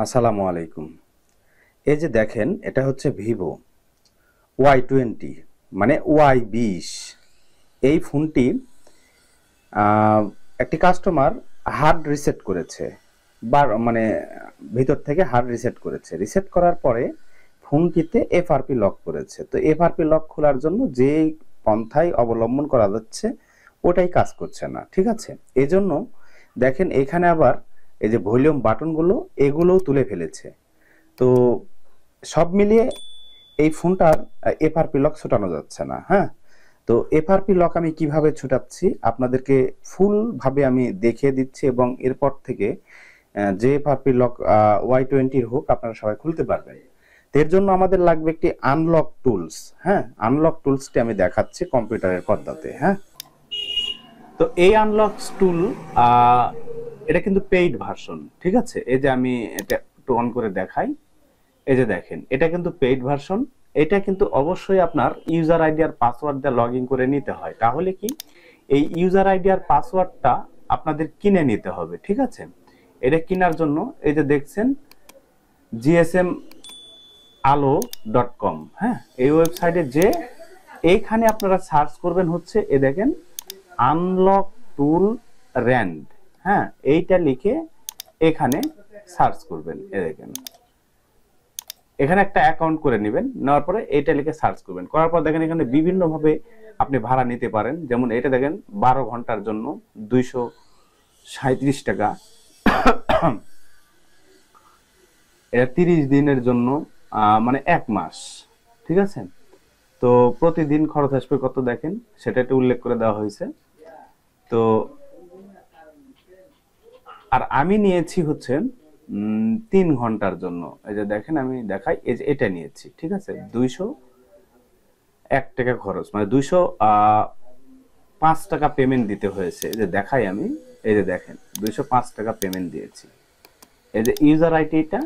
আসসালামু আলাইকুম। এই যে দেখেন, এটা হচ্ছে ভিভো Y20 মানে Y20। এই ফোনটি একটি কাস্টমার হার্ড রিসেট করেছে, মানে ভিতর থেকে হার্ড রিসেট করেছে। রিসেট করার পরে ফোনটিতে এফআরপি লক করেছে। তো এফআরপি লক খোলার জন্য যে পন্থাই অবলম্বন করা যাচ্ছে ওটাই কাজ করছে না, ঠিক আছে। এজন্য দেখেন এখানে আবার এই যে ভলিউম বাটনগুলো এগুলোও তুলে ফেলেছে। তো সব মিলিয়ে এই ফোনটার এফআরপি লক ছুটানো যাচ্ছে না। হ্যাঁ, তো এফআরপি লক আমি কিভাবে ছুটাচ্ছি আপনাদেরকে ফুল ভাবে আমি দেখিয়ে দিচ্ছি, এবং এরপর থেকে যে এফআরপি লক Y20 হোক আপনারা সবাই খুলতে পারবেন। এর জন্য আমাদের লাগবে একটি আনলক টুলস। হ্যাঁ, আনলক টুলসটি আমি দেখাচ্ছি কম্পিউটারের পর্দাতে। হ্যাঁ, তো এই আনলক টুল এটা কিন্তু পেইড ভার্সন, ঠিক আছে। এই যে আমি এটা একটু অন করে দেখাই। এই যে দেখেন, এটা কিন্তু পেইড ভার্সন। এটা কিন্তু অবশ্যই আপনার ইউজার আইডি আর পাসওয়ার্ড দিয়ে লগ ইন করে নিতে হয়। তাহলে কি এই ইউজার আইডি আর পাসওয়ার্ডটা আপনাদের কিনে নিতে হবে, ঠিক আছে। এটা কেনার জন্য এই যে দেখছেন gsmalo.com, হ্যাঁ, এই ওয়েবসাইটে যে এইখানে আপনারা সার্চ করবেন হচ্ছে এ দেখেন আনলক টুল র্যান্ড। হ্যাঁ, এইটা লিখে এখানে সার্চ করবেন। এ দেখেন এখানে একটা অ্যাকাউন্ট করে নেবেন, নেওয়ার পরে এটা লিখে সার্চ করবেন। করার পর দেখেন এখানে বিভিন্নভাবে আপনি ভাড়া নিতে পারেন। যেমন এটা দেখেন 12 ঘন্টার জন্য 237 টাকা, এটা 30 দিনের জন্য মানে 1 মাস, ঠিক আছে। তো প্রতিদিন খরচ আসবে কত দেখেন সেটা একটু উল্লেখ করে দেওয়া হয়েছে। তো আর আমি নিয়েছি হচ্ছে 3 ঘন্টার জন্য। এই যে দেখেন আমি দেখাই, এই যে এটা নিয়েছি, ঠিক আছে। 201 টাকা খরচ, মানে 205 টাকা পেমেন্ট দিতে হয়েছে। এই যে দেখাই আমি, এই যে দেখেন 205 টাকা পেমেন্ট দিয়েছি। এই যে ইউজার আইডি এটা,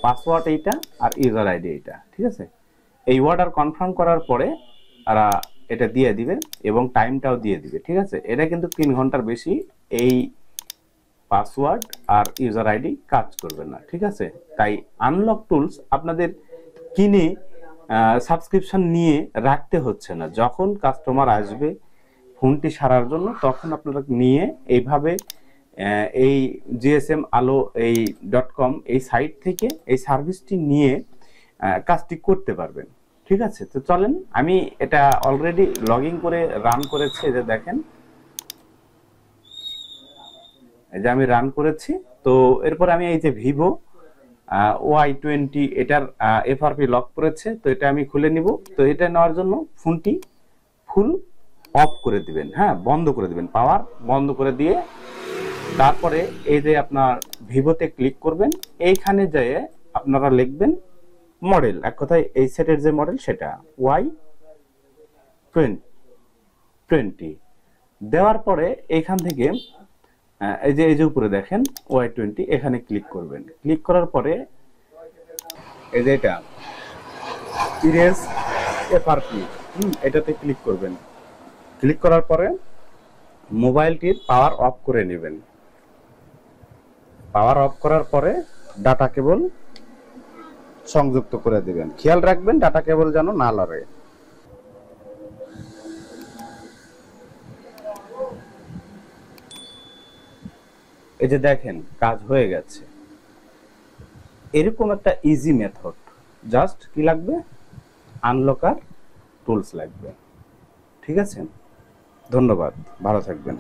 পাসওয়ার্ড এইটা, আর ইউজার আইডি এইটা, ঠিক আছে। এই অর্ডার কনফার্ম করার পরে আর এটা দিয়ে দিবে এবং টাইমটাও দিয়ে দিবে, ঠিক আছে। এটা কিন্তু 3 ঘন্টার বেশি এই পাসওয়ার্ড আর ইউজার আইডি কাজ করবে না, ঠিক আছে। তাই আনলক টুলস আপনাদের কিনে সাবস্ক্রিপশন নিয়ে রাখতে হচ্ছে না। যখন কাস্টমার আসবে ফোনটি সারার জন্য তখন আপনারা নিয়ে এইভাবে এই gsmalo এই .com এই সাইট থেকে এই সার্ভিসটি নিয়ে কাজটি করতে পারবেন, ঠিক আছে। তো চলেন, আমি এটা অলরেডি লগ ইন করে রান করেছি। যে দেখেন এই যে আমি রান করেছি। তো এরপর আমি এই যে ভিভো Y20 এটার এফআরপি লক করেছে, তো এটা আমি খুলে নিব। তো এটা নেওয়ার জন্য ফোনটি ফুল অফ করে দিবেন, হ্যাঁ, বন্ধ করে দিবেন, পাওয়ার বন্ধ করে দিয়ে তারপরে এই যে আপনার ভিভোতে ক্লিক করবেন। এইখানে যেয়ে আপনারা লিখবেন মডেল, এক কথায় এই সেটের যে মডেল সেটা Y20 দেওয়ার পরে এইখান থেকে এই যে উপরে দেখেন Y20, এখানে ক্লিক করবেন। ক্লিক করার পরে এই যে এটা ইরেজ এফআরপি, এটাতে ক্লিক করবেন। ক্লিক করার পরে মোবাইলটির পাওয়ার অফ করে নেবেন। পাওয়ার অফ করার পরে ডাটা কেবল সংযুক্ত করে দিবেন। খেয়াল রাখবেন ডাটা কেবল যেন না লড়ে। এই যে দেখেন কাজ হয়ে গেছে। এরকম একটা ইজি মেথড, জাস্ট কি লাগবে, আনলকার টুলস লাগবে, ঠিক আছে। ধন্যবাদ, ভালো থাকবেন।